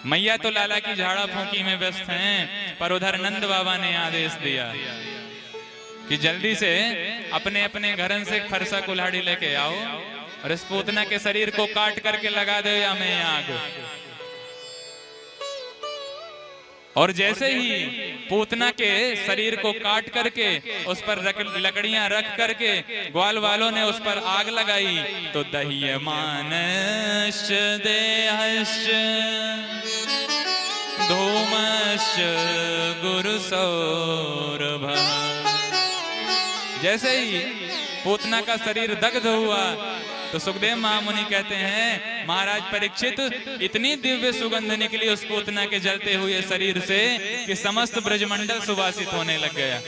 मैया तो लाला की झाड़ा फूंकी में व्यस्त हैं, पर उधर नंद बाबा ने आदेश दिया कि जल्दी से अपने अपने घरन से फरसा कुल्हाड़ी लेके आओ और इस पूतना के शरीर को काट करके लगा दो या मैं आग। और जैसे ही पूतना के शरीर को काट करके उस पर लकड़ियां रख करके ग्वाल वालों ने उस पर आग लगाई तो दह्यमानश्च देहश्च धूमश्च गुरुसौरभः। जैसे ही पूतना का शरीर दग्ध हुआ तो सुखदेव महामुनि कहते हैं, महाराज परीक्षित, इतनी दिव्य सुगंध निकली उस पूतना के जलते हुए शरीर से कि समस्त ब्रजमंडल सुवासित होने लग गया।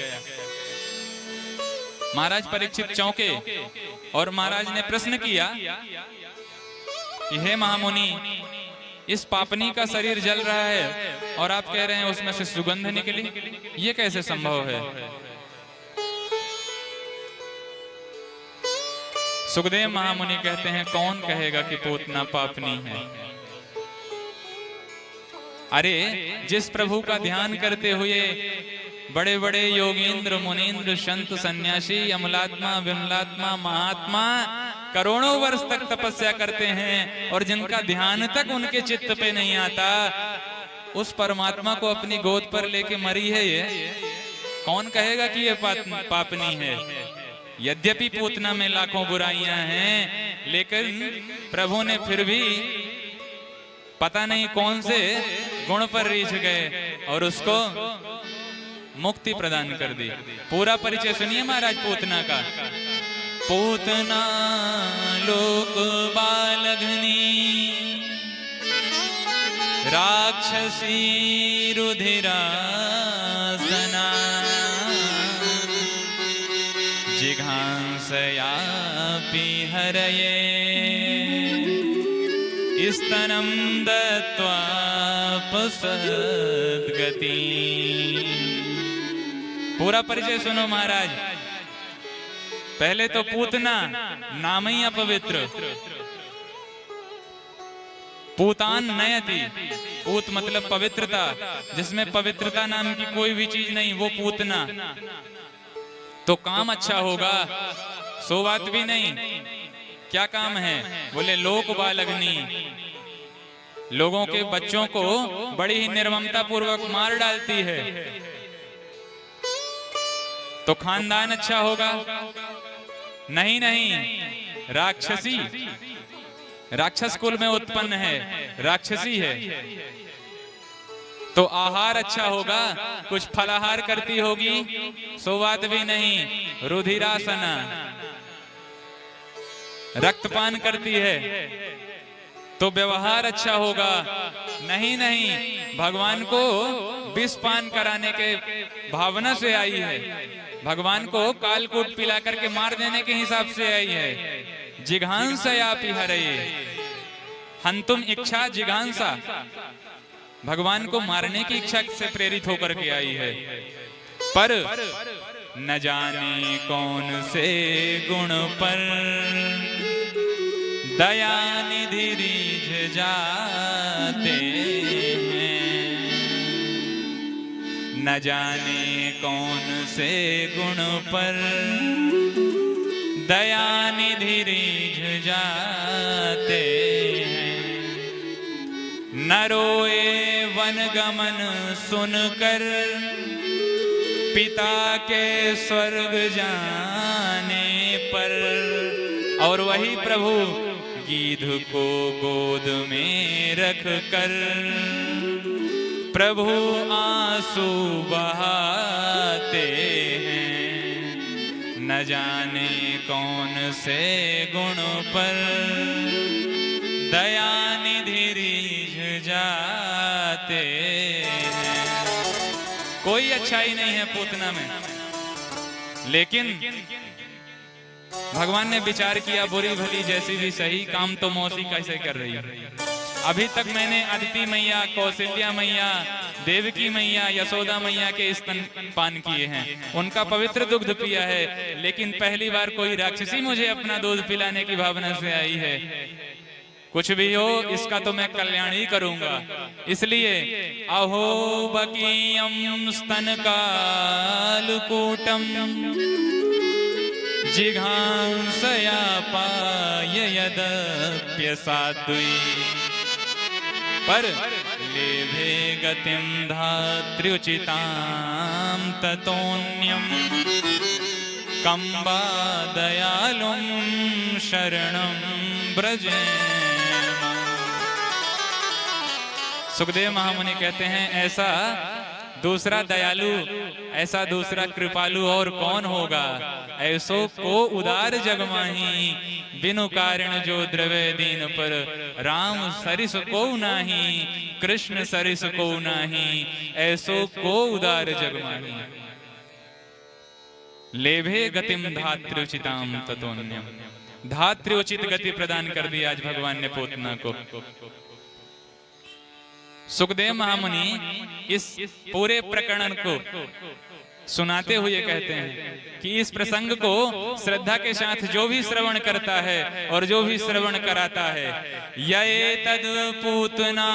महाराज परीक्षित चौंके और महाराज ने प्रश्न किया कि हे महामुनि, इस पापनी का शरीर जल रहा है और आप कह रहे हैं उसमें से सुगंध निकली, ये कैसे संभव है? सुखदेव महामुनि कहते हैं, कौन कहेगा कि पूतना पापनी है? अरे जिस प्रभु का ध्यान करते हुए बड़े बड़े योगींद्र मुनींद्र संत सन्यासी अमलात्मा विमलात्मा महात्मा करोड़ों वर्ष तक तपस्या करते हैं और जिनका ध्यान तक उनके चित्त पे नहीं आता, उस परमात्मा को अपनी गोद पर लेके मरी है ये, कौन कहेगा कि ये पापनी है? यद्यपि पूतना में लाखों बुराइयां हैं, लेकिन प्रभु ने फिर भी पता नहीं कौन से गुण पर रीझ गए और उसको मुक्ति प्रदान कर दी। पूरा परिचय सुनिए महाराज पूतना का। पूतना लोक बालघनी राक्षसी रुधिरासना जिघांसयापि हरये स्तनं दत्त्वा सद्गति। पूरा परिचय सुनो महाराज। पहले तो पूतना नाम ही अपवित्र, पूतान नयति, पूत मतलब पवित्रता, जिसमें पवित्रता नाम की कोई भी चीज नहीं, वो पूतना। तो काम अच्छा होगा, सो बात भी नहीं। क्या काम है? बोले लोक बालग्नि, लोगों के बच्चों को बड़ी ही निर्ममता पूर्वक मार डालती है। तो खानदान अच्छा होगा? नहीं नहीं, राक्षसी, राक्षस कुल में उत्पन्न है, राक्षसी है। तो आहार अच्छा होगा, कुछ फलाहार करती होगी, सो बात भी नहीं। रुधिरासना, रक्तपान करती है, तो व्यवहार अच्छा होगा। नहीं नहीं, भगवान को विष पान कराने के भावना से आई है, भगवान को कालकूट पिला करके मार देने के हिसाब से आई है। जिघांसयापि हरये, हंतुम इच्छा जिघांसा, भगवान को मारने की इच्छा से प्रेरित होकर के आई है। पर न जाने कौन से गुण पर दया निधि रीझ जाते हैं, न जाने कौन से गुण पर दया निधि रीझ जाते हैं। न रोए वन गमन सुनकर पिता के स्वर्ग जाने पर, और वही प्रभु गीध को गोद में रख कर प्रभु आंसू बहाते हैं। न जाने कौन से गुण पर दया निधि रीझ जाते हैं। कोई अच्छाई नहीं है पूतना में, लेकिन भगवान ने विचार किया, बुरी भली जैसी भी सही, काम तो मौसी कैसे कर रही है। अभी तक मैंने अदिति मैया, कौशल्या मैया, देवकी मैया, यशोदा मैया के स्तनपान किए हैं, उनका पवित्र दुग्ध पिया है, लेकिन पहली बार कोई राक्षसी मुझे अपना दूध पिलाने की भावना से आई है। कुछ भी हो इसका तो मैं कल्याण ही करूंगा। इसलिए अहो बकीयम स्तन कालकूटम जिघांसया पाययदप्यसाद्वी पर लेभे गतिम धात्र्युचितां ततोन्यम कंबा दयालुम शरणं ब्रजे। सुखदेव महामुनि कहते हैं ऐसा दूसरा दयालु, ऐसा दूसरा कृपालु और कौन होगा। ऐसो को उदार जग माही बिनु कारण जो द्रवे दीन पर। राम सरिस को नाही कृष्ण सरिस को नाही ऐसो को उदार जग माही। लेभे गतिम धात्र्युचिताम ततोन्यम। धात्र्योचित गति प्रदान कर दी आज भगवान ने पूतना को। सुखदेव महामुनि इस पूरे प्रकरण को सुनाते हुए कहते हैं कि इस प्रसंग को श्रद्धा के साथ जो भी श्रवण करता है और जो भी श्रवण कराता है, ये तद पूतना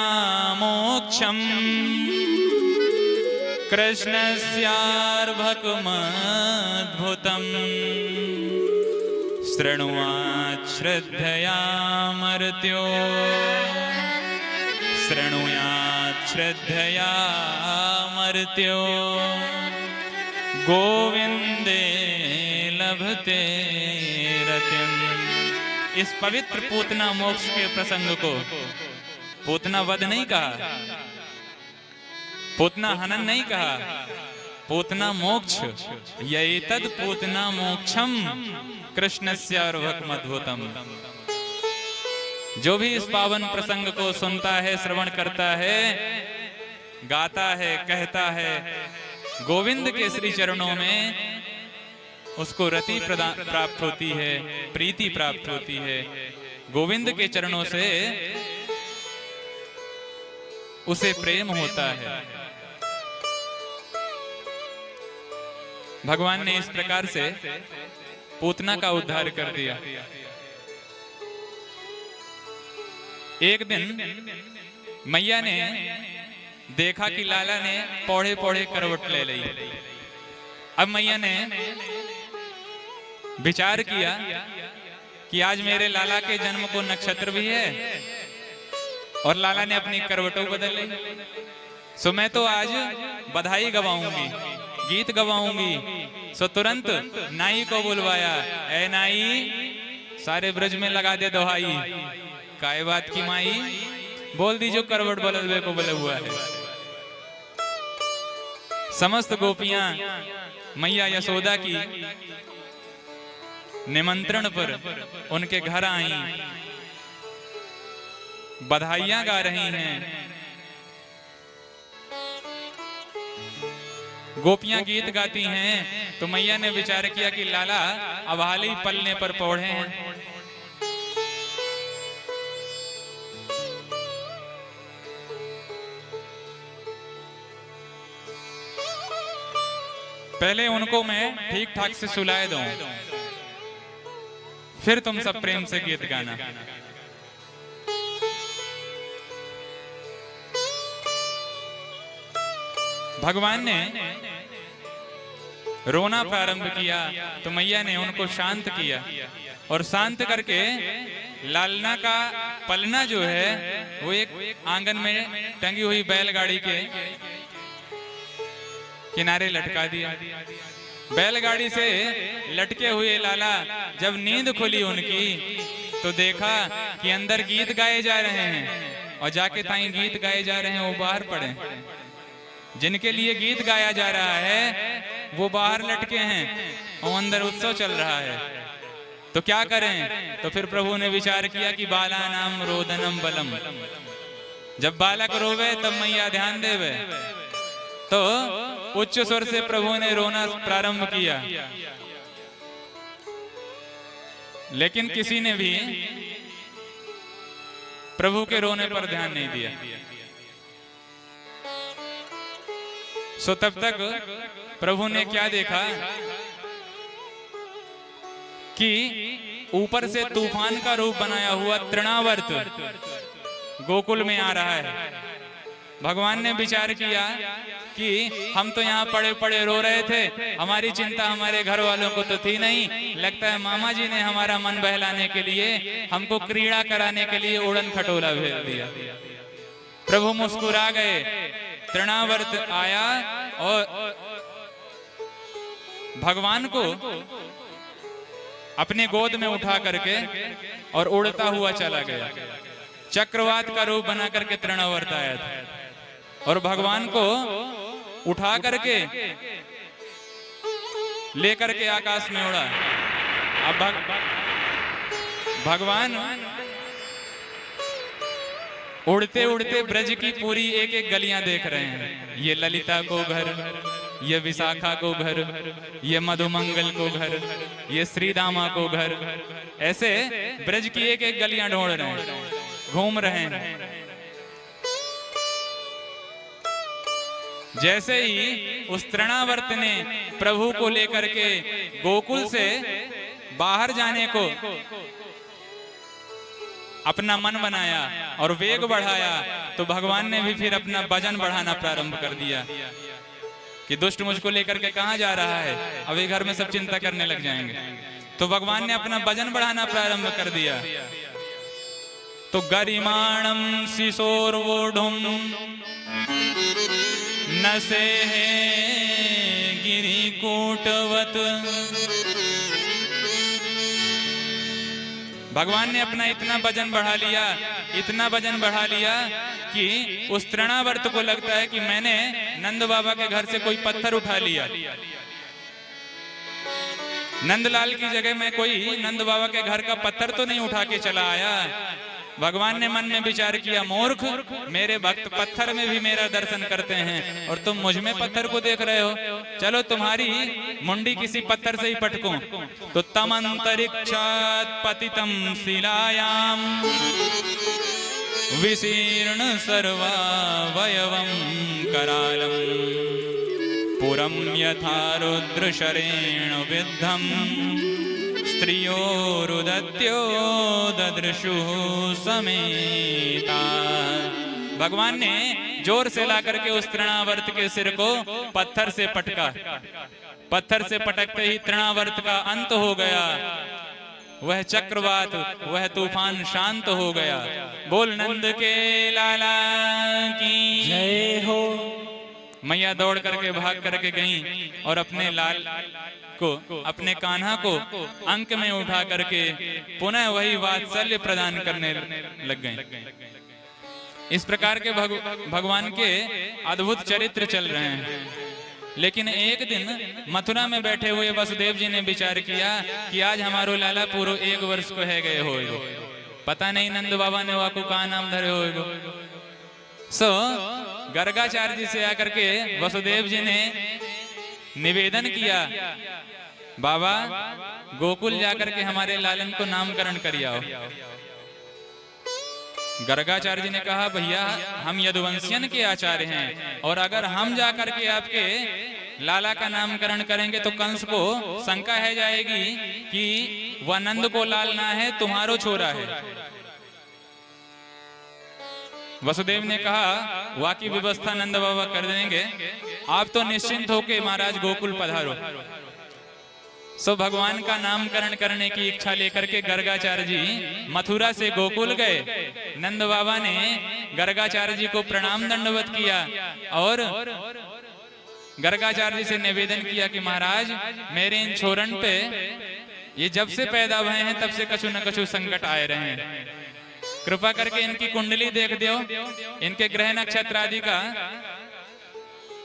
मोक्षम कृष्णस्यार्भकमद्भुतम् शृणुयात् श्रद्धया मर्त्यो शृणुयात् श्रद्धया मर्त्यो गोविंदे लभते रतिम। इस पवित्र पूतना मोक्ष के प्रसंग को पूतना वध नहीं कहा, पूतना हनन नहीं कहा, पूतना मोक्ष। यही तद पूतना मोक्षम कृष्णस्यार्भकमद्भुतम। जो भी इस पावन प्रसंग को सुनता है, श्रवण करता है, गाता है, कहता है, गोविंद के श्री चरणों में उसको रति प्राप्त होती है, प्रीति प्राप्त होती है। गोविंद के चरणों से उसे प्रेम होता है। भगवान ने इस प्रकार से पूतना का उद्धार कर दिया। एक दिन मैया ने देखा कि लाला ने पौड़े पौड़े करवट ले ली। अब मैया ने विचार किया कि आज मेरे लाला के जन्म को नक्षत्र भी है और लाला ने अपनी करवटों बदल ली। सो मैं तो आज बधाई गवाऊंगी, गीत गवाऊंगी। सो तुरंत नाई को बुलवाया। ऐ नाई, सारे ब्रज में लगा दे दोहाई। काय बात की माई, बोल दी जो करवट बदलवे को बोले हुआ है। समस्त गोपियां मैया यशोदा की निमंत्रण पर उनके घर आई, बधाइयां गा रही हैं। गोपियां गीत गाती हैं तो मैया ने विचार किया कि लाला अब हाल ही पलने पर पौड़े हैं। पहले उनको मैं ठीक ठाक से सुलाए दूं, फिर तुम सब प्रेम से गीत गाना। भगवान ने रोना प्रारंभ किया तो मैया ने उनको शांत किया और शांत करके लालना का पलना जो है वो एक आंगन में टंगी हुई बैलगाड़ी के किनारे लटका दिया। बैलगाड़ी से लटके हुए लाला जब नींद खुली उनकी तो देखा कि अंदर गीत गाए जा रहे हैं और जाके ताई गीत गाए जा रहे हैं वो बाहर पड़े। जिनके लिए गीत गाया जा रहा है वो बाहर लटके हैं और अंदर उत्सव चल रहा है। तो क्या करें? तो फिर प्रभु ने विचार किया कि बाला नाम रोदनम बलम। जब बालक रोवे तब मैया ध्यान देवे। तो उच्च स्वर से प्रभु ने रोना प्रारंभ किया, लेकिन किसी ने भी प्रभु के रोने पर ध्यान नहीं दिया। सो तब तक प्रभु ने क्या देखा कि ऊपर से तूफान का रूप बनाया हुआ तृणावर्त गोकुल में आ रहा है। भगवान ने विचार किया कि हम तो यहाँ पड़े पड़े रो रहे थे, हमारी चिंता हमारे घर वालों को तो थी नहीं, लगता है मामा जी ने हमारा मन बहलाने के लिए, हमको क्रीड़ा कराने के लिए उड़न खटोला भेज दिया। प्रभु मुस्कुरा गए, तृणावर्त आया और भगवान को अपने गोद में उठा करके और उड़ता हुआ चला गया। चक्रवात का रूप बना करके तृणावर्त आया था और भगवान को उठा करके लेकर के आकाश में उड़ा। अब भगवान उड़ते उड़ते ब्रज की पूरी एक एक गलियां देख रहे हैं। ये ललिता को घर, ये विशाखा को घर, ये मधुमंगल को घर, ये श्रीदामा को घर, ऐसे ब्रज की एक एक गलियां ढूंढ रहे हैं, घूम रहे हैं। जैसे ही उस तृणावर्त ने प्रभु को लेकर के गोकुल से बाहर जाने को अपना मन बनाया और वेग बढ़ाया, तो भगवान ने भी फिर अपना वजन बढ़ाना प्रारंभ कर दिया कि दुष्ट मुझको लेकर के कहां जा रहा है, अभी घर में सब चिंता करने लग जाएंगे। तो भगवान ने अपना वजन बढ़ाना प्रारंभ कर दिया। तो गरिमाणम शिशोर्वोढुम नसे गिरिकूटवत। भगवान ने अपना इतना वजन बढ़ा लिया, इतना वजन बढ़ा लिया कि उस तृणावर्त को लगता है कि मैंने नंद बाबा के घर से कोई पत्थर उठा लिया। नंदलाल की जगह में कोई नंद बाबा के घर का पत्थर तो नहीं उठा के चला आया। भगवान ने मन में विचार किया, मूर्ख, मेरे भक्त पत्थर में भी मेरा दर्शन करते हैं और तुम मुझ में पत्थर को देख रहे हो। चलो तुम्हारी मुंडी किसी पत्थर से ही पटकूं। तो तमंतरिक्षात् पतितम शिलायाम विशीर्ण सर्वावयवं करालम पुरम यथा रुद्र शरेण विद्धम स्त्रियोरुदत्यो ददृशु समेता। भगवान ने जोर से ला करके उस तृणावर्त के सिर को पत्थर से पटका। पत्थर से पटकते ही तृणावर्त का अंत हो गया। वह चक्रवात, वह तूफान शांत हो गया। बोल नंद के लाला की जय हो। मैया दौड़ करके भाग करके गई और अपने लाल को, अपने कान्हा को अंक में उठा करके पुनः वही वात्सल्य प्रदान करने लग गई। इस प्रकार के भगवान के अद्भुत चरित्र चल रहे हैं। लेकिन एक दिन मथुरा में बैठे हुए वसुदेव जी ने विचार किया कि आज हमारो लाला पूरो 1 वर्ष को है गए हो, पता नहीं नंद बाबा ने वाकू का नाम धरे हो। गर्गाचार्य जी से आकर के वसुदेव जी ने निवेदन किया, बाबा गोकुल जाकर के हमारे लालन को नामकरण करिए। गर्गाचार्य जी ने कहा, भैया हम यदुवंशियन के आचार्य हैं और अगर हम जाकर के आपके लाला का नामकरण करेंगे तो कंस को शंका है जाएगी कि वह नंद को लाल ना है, तुम्हारो छोरा है। वसुदेव ने कहा, वाकी व्यवस्था नंद बाबा कर देंगे, आप तो निश्चिंत होके महाराज गोकुल पधारो। सो भगवान का नामकरण करने की इच्छा लेकर के गर्गाचार्य जी मथुरा से गोकुल गए। नंद बाबा ने गर्गाचार्य जी को प्रणाम दंडवत किया और गर्गाचार्य जी से निवेदन किया कि महाराज मेरे इन छोरन पे ये जब से पैदा हुए हैं तब से कछु न कछु संकट आए रहे हैं, कृपा करके इनकी कुंडली देख दो, इनके ग्रह नक्षत्र आदि का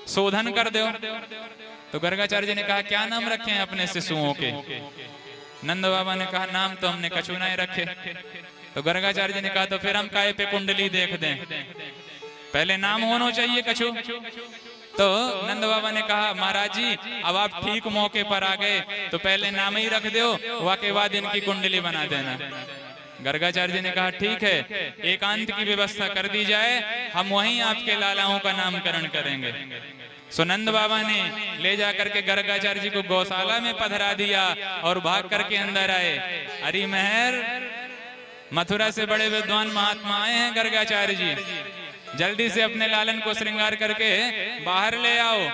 शोधन कर दो। तो गर्गाचार्य जी ने कहा, क्या नाम रखे हैं अपने शिशुओं के? नंद बाबा ने कहा, नाम तो हमने कछु नहीं रखे। तो गर्गाचार्य जी ने कहा, तो फिर हम काय पे कुंडली देख दें, पहले नाम होना चाहिए कछु। तो नंद बाबा ने कहा, महाराज जी अब आप ठीक मौके पर आ गए तो पहले नाम ही रख दो, वाके बाद इनकी कुंडली बना देना। गर्गाचार्य जी ने कहा, ठीक है, एकांत की व्यवस्था कर दी जाए, हम वहीं आपके लालाओं का नामकरण करेंगे। सुनंद बाबा ने ले जाकर के गर्गाचार्य जी को गौशाला में पधरा दिया और भाग करके अंदर आए। हरि महर मथुरा से बड़े विद्वान महात्मा आए हैं गर्गाचार्य जी, जल्दी से अपने लालन को श्रृंगार करके बाहर ले आओ।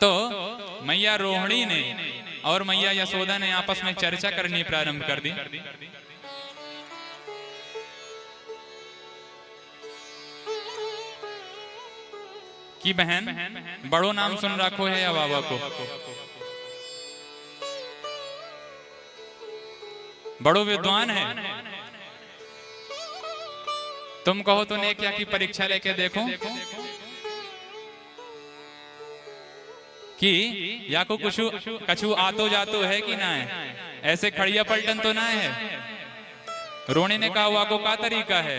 तो मैया रोहिणी ने और मैया यशोदा ने आपस में चर्चा करनी प्रारंभ कर दी। कि बहन बड़ो नाम सुन रखो है या बाबा को, बड़ो विद्वान है, तुम कहो तो ने क्या की परीक्षा लेके देखो कि या को कुछ कछु आतो जातो है कि ना है, ऐसे खड़िया पलटन तो ना है। रोने ने कहा हुआ को का तरीका है।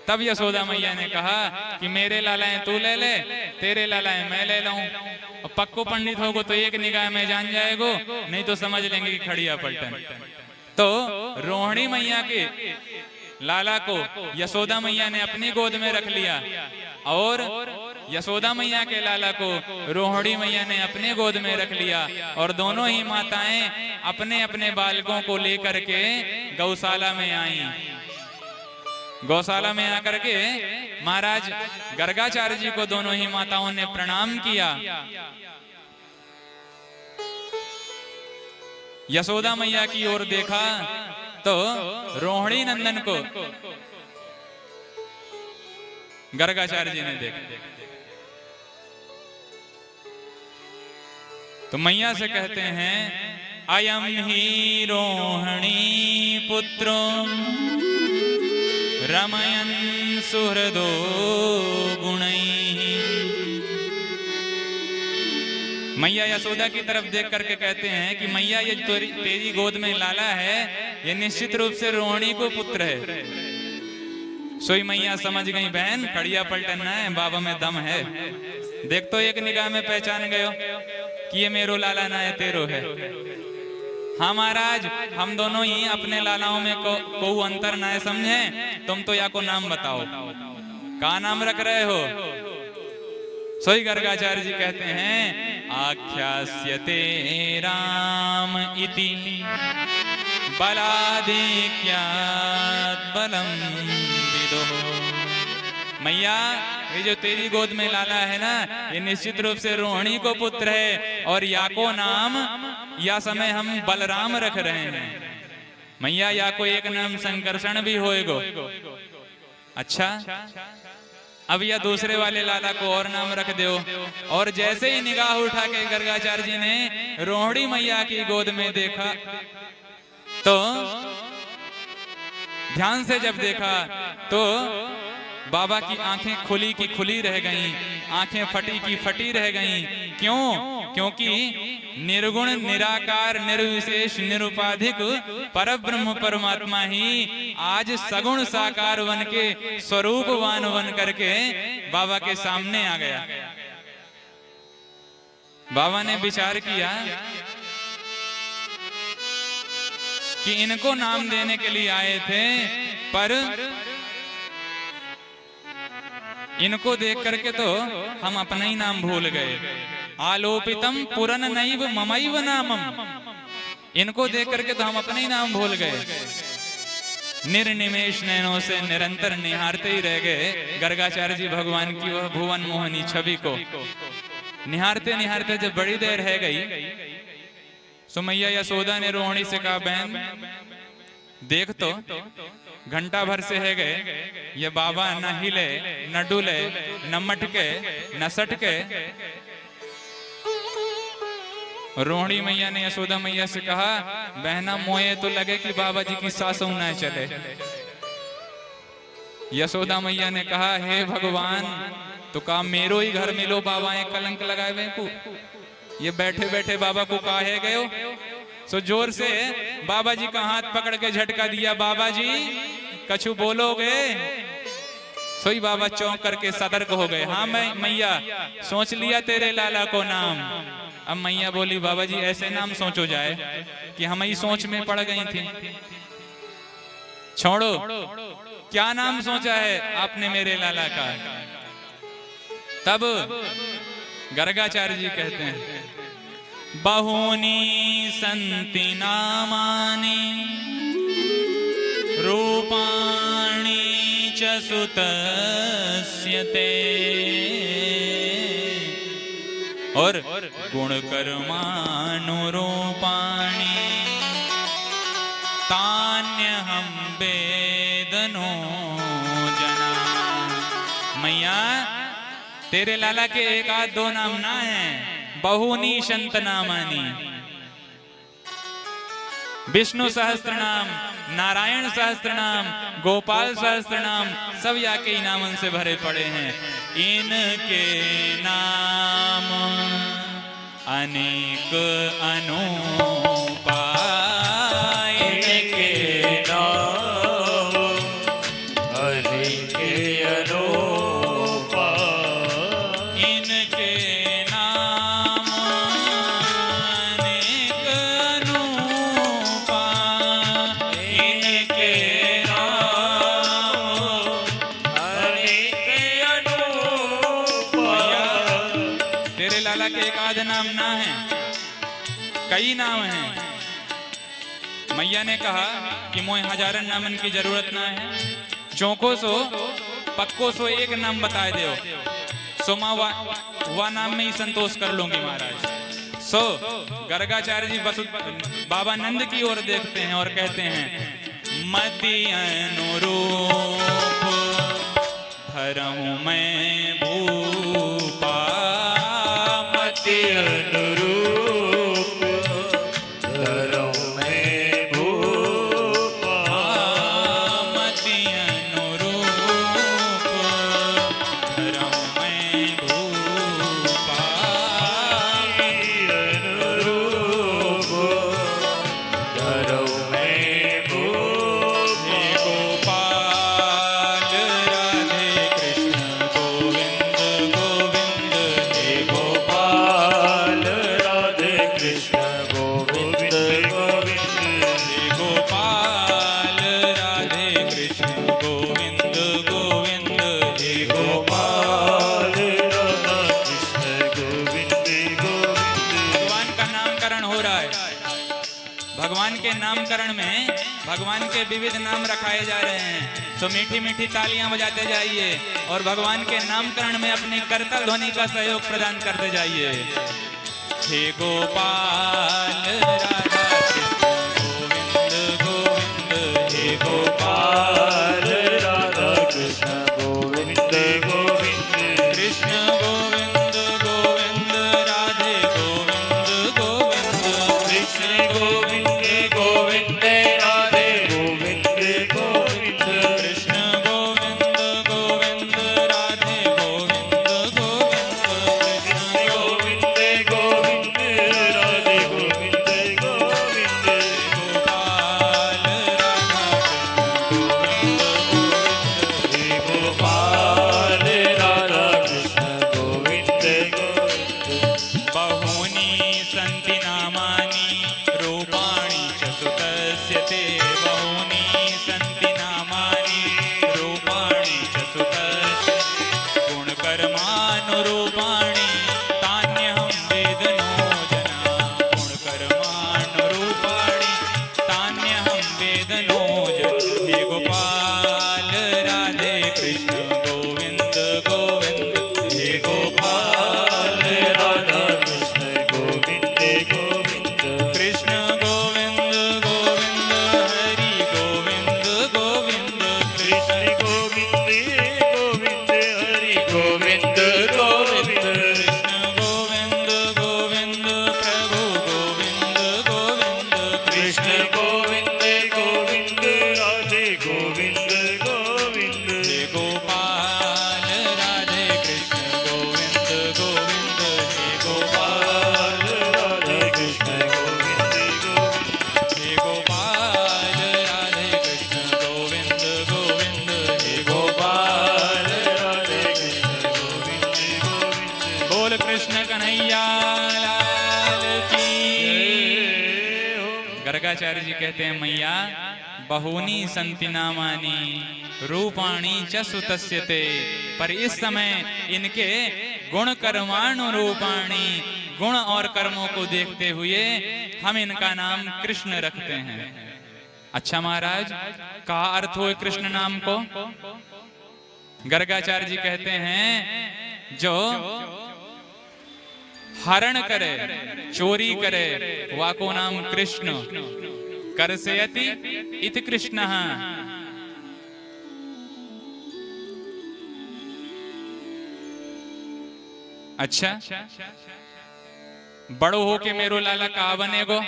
तब यशोदा मैया ने कहा कि मेरे लालाएं तू ले ले, तेरे लालाएं मैं ले लूं, और पक्को पंडित होगो तो एक निगाह में जान जाएगो, नहीं तो समझ लेंगे कि खड़िया पलटन। तो रोहिणी मैया के लाला को यशोदा मैया ने अपनी गोद में रख लिया और यशोदा मैया के लाला को रोहिणी मैया ने अपने गोद में रख लिया, और दोनों ही माताएं अपने अपने बालकों को लेकर के गौशाला में आईं। गौशाला में आकर के महाराज गर्गाचार्य जी को दोनों ही माताओं ने प्रणाम किया। यशोदा मैया की ओर देखा तो रोहिणी नंदन को गर्गाचार्य जी ने देखा, तो मैया से कहते हैं अयम ही रोहिणी पुत्रो रमयन सुहृदो गुणैः। मैया यशोदा की तरफ देख करके कहते हैं कि मैया ये तेरी गोद में लाला है, ये निश्चित रूप से रोहिणी को पुत्र है। सोई मैया समझ गई बहन खड़िया पलटना है, बाबा में दम है। देख तो एक निगाह में पहचान गयो कि ये मेरो लाला ना है तेरो है। हाँ महाराज हम दोनों ही अपने लालाओं में को अंतर ना समझे, तुम तो या को नाम बताओ, का नाम रख रहे हो। सोई गर्गाचार्य जी कहते हैं आख्यास्यते राम इति बलादिक्यात् बलम विदुः। मैया ये जो तेरी गोद में लाला है ना, ये निश्चित रूप से रोहिणी को पुत्र है, और या को नाम या समय हम बलराम रख रहे हैं। मैया या को एक नाम संकर्षण भी होएगो। अच्छा अब या दूसरे वाले लाला को और नाम रख दो। और जैसे ही निगाह उठा के गर्गाचार्य जी ने रोहिणी मैया की गोद में देखा तो ध्यान से जब देखा तो बाबा की आंखें खुली की खुली रह गईं, आंखें फटी की फटी रह गईं। क्यों? क्योंकि निर्गुण निराकार निर्विशेष निरुपाधिक परब्रह्म परमात्मा ही आज सगुण साकार बन के स्वरूपवान बन करके बाबा के सामने आ गया। बाबा ने विचार किया कि इनको नाम देने के लिए आए थे, पर इनको देख करके तो हम अपना ही नाम भूल गए। आलोपितम पुरन नैव ममैव नामम, इनको देख करके तो हम अपने ही नाम भूल गए। निर्निमेष नैनों से निरंतर निहारते ही रह गए गर्गाचार्य जी भगवान की वह भुवन मोहनी छवि को। निहारते निहारते जब बड़ी देर है गई तो मैया यशोदा ने रोहिणी से कहा बहन देख तो घंटा भर से है गए, ये बाबा न हिले न डुले न मटके न सटके। रोहिणी मैया ने यशोदा मैया से कहा बहना मोये तो लगे कि बाबा जी की सासों न चले। यशोदा मैया ने कहा हे भगवान तो कहा मेरो ही घर मिलो बाबा कलंक लगाए वे को, ये बैठे बैठे बाबा को काहे गयो। सो जोर से बाबा जी का हाथ पकड़ के झटका दिया, बाबा जी कछु बोलोगे। सोई बाबा चौंक करके सतर्क हो गए। हाँ मैं मैया सोच लिया तेरे लाला को नाम। अब मैया बोली बाबा जी ऐसे नाम सोचो जाए कि हम ही सोच में पड़ गई थी। छोड़ो क्या नाम सोचा है आपने मेरे लाला का? तब गर्गाचार्य जी कहते हैं, बहूनि संति नामानि रूपाणि च सुतस्य ते, और गुण कर्मानुरूपाणि तान्यहं वेदनो जना। मैया तेरे लाला के एक आध दो नाम ना है, बहुनी संत नामानी। विष्णु सहस्त्र नाम, नारायण सहस्त्र नाम, गोपाल सहस्त्र नाम, सब या के नामन से भरे पड़े हैं। इनके नाम अनेक अनूपा, इनके नाम अनेक अनूपा, इनके नाम अनेक अनूपा, इनके नाम अनेक अनूपा। तेरे लाला के एक आध नाम ना है, कई नाम हैं। मैया ने कहा कि मोए हजारन नामन की जरूरत ना है, चौको सो पक्को सो एक नाम बता दो, सो माँ वा नाम में ही संतोष कर लूंगी महाराज। सो गर्गाचार्य जी बस बाबा नंद की ओर देखते हैं और कहते हैं, मति अनुरूप धर्म में भूपा, मति अनुरूप धर्म में भूपा, मति अनुरूप धर्म में भूपा, अनुरूप धर्म में भूपा। गोपाल राधे कृष्ण गोविंद गोविंद, हे गोपाल राधे कृष्ण गोविंद गोविंद, हे गोपाल राधे कृष्ण गोविंद गोविंद, हे गोपाल राधा कृष्ण गोविंद गोविंद। भगवान का नामकरण हो रहा है। भगवान के नामकरण में भगवान के विविध नाम रखाए जा रहे हैं, तो मीठी मीठी तालियां बजाते जाइए और भगवान के नामकरण में अपनी करतल ध्वनि का सहयोग प्रदान करते जाइए। हे गोपाल राधा कृष्ण गोविंद गोविंद, हे गोपाल राधा कृष्ण गोविंद गोविंद, कृष्ण गोविंद गोविंद राधे गोविंद गोविंद, कृष्ण गोविंद गोविंद राधे गोविंद गोविंद, कृष्ण गोविंद गोविंद राधे गोविंद गोविंद, कृष्ण गोविंद गोविंद राधे गोविंद गोविंद, गोपाल राधा कृष्ण गोविंद गोविंद। बहूनि सन्ति नामानि रूपाणि च सुतस्य ते, बहूनि सन्ति नामानि रूपाणि च सुतस्य, गुणकर्मानुरूपाणि तान्यहं वेदनो जना, गुणकर्मानुरूपाणि तान्यहं वेदनो जना। हे गोपाल राधे कृष्ण गोविंद गोविंद, हे गोपाल राधा कृष्ण गोविंद गोविंद, कृष्ण गोविंद गोविंद हरि गोविंद गोविंद, कृष्ण गोविंद गोविंद हरि गोविंद गोविंद, कृष्ण गोविंद गोविंद प्रभु गोविंद गोविंद, कृष्ण गोविंद गोविंद राधे गोविंद गोविंद, हे गोपाल राधे कृष्ण गोविंद गोविंद, हे गोपाल राधे कृष्ण गोविंद गोविंद, हे गोपाल राधे कृष्ण गोविंद गोविंद, हे गोपाल राधे कृष्ण गोविंद गोविंद। बोल कृष्ण कन्हैया लाल की। गर्गाचार्य जी कहते हैं, मैया बहूनी संति नामानी रूपाणी च सुतस्यते। पर इस समय इनके गुण कर्माणु रूपाणी, गुण और कर्मों को देखते हुए हम इनका नाम कृष्ण रखते हैं। अच्छा महाराज, क्या अर्थ हो कृष्ण नाम को? गर्गाचार्य जी कहते हैं जो हरण करे, चोरी करे, वाको नाम कृष्ण। कर्षयति इति कृष्ण। अच्छा, बड़ो हो के मेरो लाला कहा बनेगो?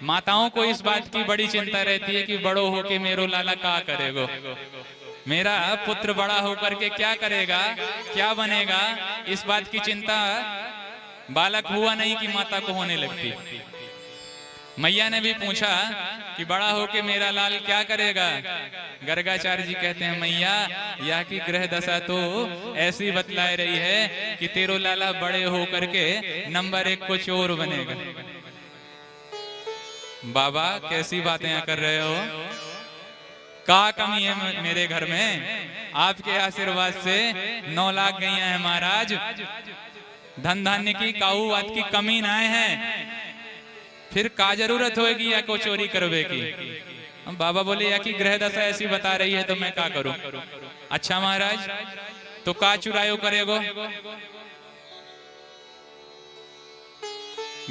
माताओं को इस बात की बड़ी चिंता रहती है कि बड़ो हो के मेरो लाला कहा करेगो, मेरा पुत्र बड़ा होकर के क्या करेगा, क्या बनेगा। इस बात की चिंता बालक हुआ नहीं कि माता को होने लगती। मैया ने भी पूछा कि बड़ा होके मेरा लाल क्या करेगा? गर्गाचार्य जी कहते हैं मैया, यह की ग्रह दशा तो ऐसी बतलाए रही है कि तेरो लाला बड़े होकर के नंबर 1 को चोर बनेगा। बाबा कैसी बातें कर रहे हो? क्या कमी है मेरे घर में? आपके आशीर्वाद से 9 लाख गैया है महाराज, धन धान्य की काऊ बात की कमी ना है, फिर का जरूरत होगी या को चोरी करवे की? बाबा बोले या की ग्रह दशा ऐसी बता रही है तो मैं क्या करूं? अच्छा महाराज, तो का चुरायो करेगो?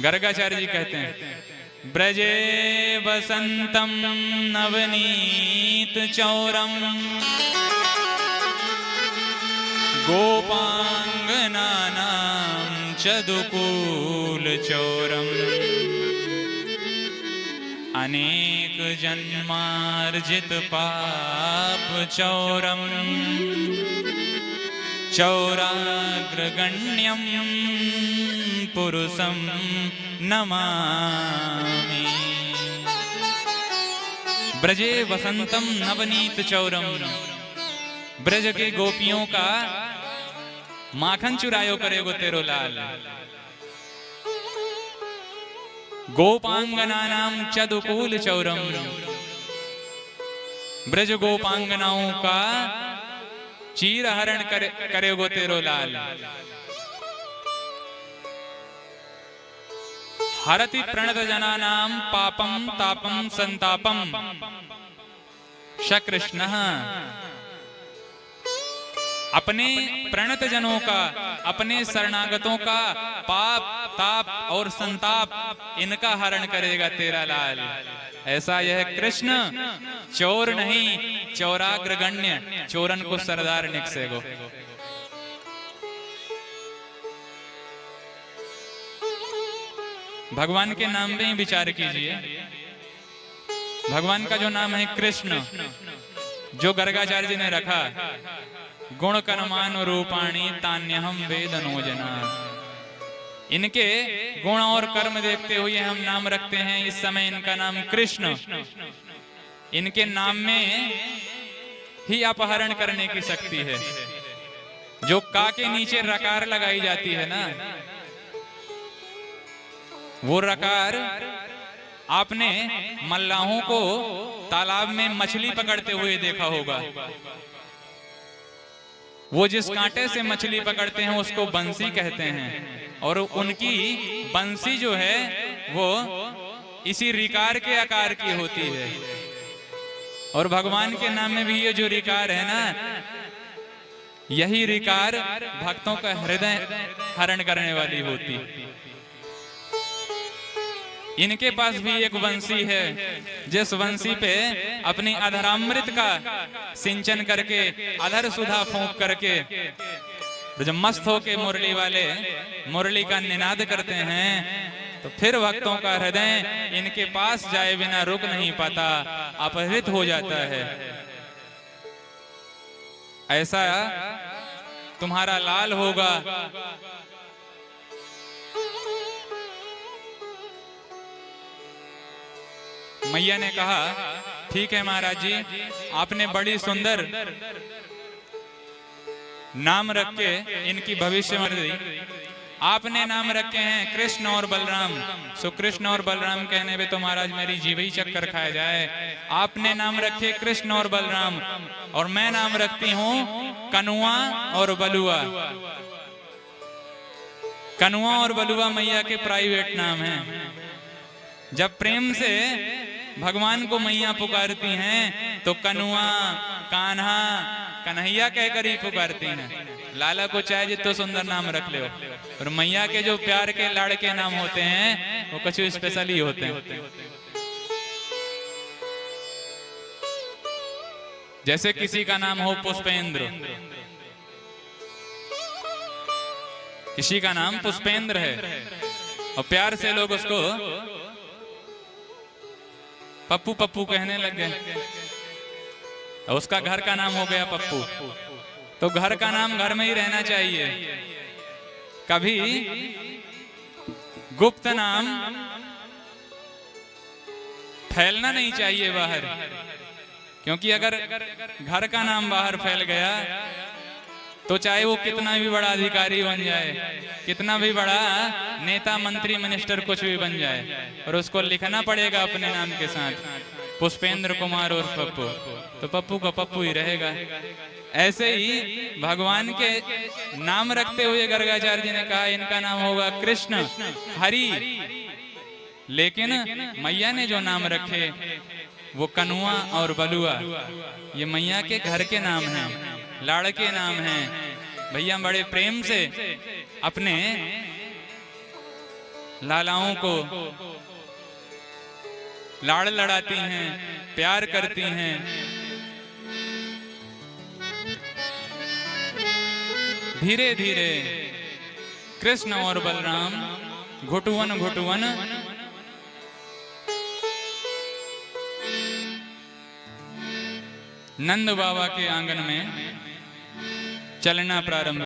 गर्गाचार्य जी कहते हैं ब्रजे वसंतम नवनीत चौरम गोपांगनानां चदुकूल चौरम अनेक जन्मार्जित पाप चौरम चौराग्रगण्यं पुरुषं नमामि। ब्रजे वसंतम नवनीत चौरम, ब्रज के गोपियों का माखन चुरायो करेगो तेरो लाल। गोपांगनानां चदुकूल चौरम, ब्रज गोपांगनाओं का चीर हरण करेगो तेरो लाल। हरति प्रणत जनानां पापम तापम संतापम श कृष्णः। अपने प्रणत जनों का, अपने शरणागतों का पाप ताप और संताप इनका हरण करेगा तेरा लाल। ऐसा यह कृष्ण चोर नहीं, चौराग्रगण्य, चोरन को सरदार निकसेगो। भगवान के नाम में ही विचार कीजिए। भगवान का जो नाम है कृष्ण, जो गर्गाचार्य जी ने रखा, गुण कर्मानु रूपाणी तान्यहम वेदनोजना, इनके गुण और कर्म देखते हुए हम नाम रखते हैं। इस समय इनका नाम कृष्ण। इनके नाम में ही अपहरण करने की शक्ति है। जो का के नीचे रकार लगाई जाती है ना, वो रकार आपने मल्लाहों को तालाब में मछली पकड़ते हुए देखा होगा। वो जिस कांटे से मछली पकड़ते हैं उसको बंसी कहते हैं, और उनकी बंसी जो है वो इसी रिकार के आकार की होती है। और भगवान के नाम में भी ये जो रिकार है ना, यही रिकार भक्तों का हृदय हरण करने वाली होती। इनके पास भी एक वंशी है, जिस वंशी पे अपनी अधरामृत का सिंचन करके, अधर सुधा फूंक करके, जब मस्त होके मुरली वाले मुरली का निनाद करते हैं, तो फिर भक्तों का हृदय इनके पास जाए बिना रुक नहीं पाता, अपहृत हो जाता है। ऐसा तुम्हारा लाल होगा। मैया ने कहा ठीक है महाराज जी, आपने बड़ी सुंदर नाम रख के इनकी भविष्यवाणी दी, आपने नाम रखे हैं कृष्ण और बलराम। सो कृष्ण और बलराम कहने पे तो महाराज मेरी जीभ ही चक्कर खाया जाए। आपने नाम रखे कृष्ण और बलराम, और मैं नाम रखती हूं कनुआ और बलुआ। कनुआ और बलुआ मैया के प्राइवेट नाम हैं। जब प्रेम से भगवान को मैया पुकारती हैं तो कनुआ, कान्हा, कन्हैया कहकर ही पुकारती हैं। लाला को चाहे जितो सुंदर नाम रख ले, और मैया के जो प्यार के लाड़ के नाम होते हैं वो कुछ स्पेशल ही होते हैं। जैसे किसी का नाम हो पुष्पेंद्र, किसी का नाम पुष्पेंद्र है और प्यार से लोग उसको पप्पू पप्पू कहने लग गए, उसका घर का नाम हो गया पप्पू। तो घर का नाम घर में ही रहना चाहिए, कभी गुप्त नाम फैलना नहीं चाहिए बाहर, क्योंकि अगर घर का नाम बाहर फैल गया तो चाहे वो कितना भी बड़ा अधिकारी बन जाए, कितना भी बड़ा नेता, मंत्री, मिनिस्टर, कुछ भी बन जाए, और उसको लिखना पड़ेगा अपने नाम के साथ पुष्पेंद्र कुमार और पप्पू, तो पप्पू का पप्पू ही रहेगा। ऐसे ही भगवान के नाम रखते हुए गर्गाचार्य जी ने कहा इनका नाम होगा कृष्ण, हरि, लेकिन मैया ने जो नाम रखे वो कनुआ और बलुआ, ये मैया के घर के नाम हैं, लाड़ के नाम हैं। भैया बड़े प्रेम से अपने लालाओं को लाड़ लड़ाती हैं, प्यार करती हैं। धीरे धीरे कृष्ण और बलराम घुटुवन घुटुवन नंद बाबा के आंगन में चलना प्रारंभ